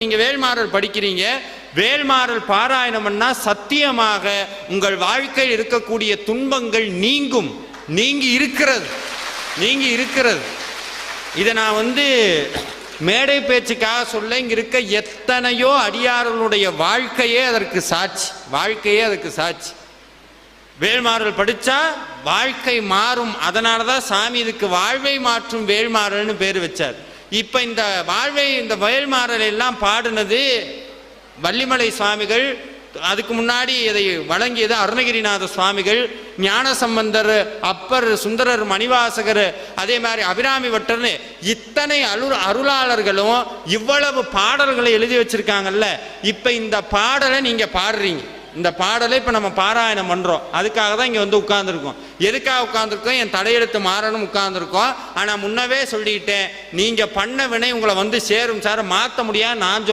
நீங்க வேல்மாறல் படிக்கிறீங்க. வேல்மாறல் பாராயணம்னா சத்தியமாக உங்கள் வாழ்க்கையில் இருக்கக்கூடிய துன்பங்கள் நீங்கும். நீங்கி இருக்கிறது. இதை நான் மேடை பேச்சுக்காக சொல்ல, இங்க இருக்க எத்தனையோ அடியார்களுடைய வாழ்க்கையே அதற்கு சாட்சி. வேல்மாறல் படிச்சா வாழ்க்கை மாறும். அதனாலதான் சாமி இதுக்கு வாழ்வை மாற்றும் வேல்மாறல்னு பேர் வச்சார். இப்ப இந்த வேல்மாறல் எல்லாம் பாடினது வள்ளிமலை சுவாமிகள், அதுக்கு முன்னாடி இதை வழங்கியது அருணகிரிநாத சுவாமிகள், ஞானசம்பந்தர், அப்பர், சுந்தரர், மணிவாசகர், அதே மாதிரி அபிராமி பட்டர்னு இத்தனை அருளாளர்களும் இவ்வளவு பாடல்களை எழுதி வச்சிருக்காங்கல்ல. இப்ப இந்த பாடலை நீங்க பாடுறீங்க. இந்த பாடலை இப்போ நம்ம பாராயணம் பண்ணுறோம். அதுக்காக தான் இங்கே உட்கார்ந்துருக்கோம். எதுக்காக உட்கார்ந்துருக்கோம்? என் தலையெழுத்து மாறணும் உட்கார்ந்துருக்கோம். ஆனால் முன்னவே சொல்லிக்கிட்டேன், நீங்கள் பண்ண வினை உங்களை சேரும் சார், மாற்ற முடியாது. நான்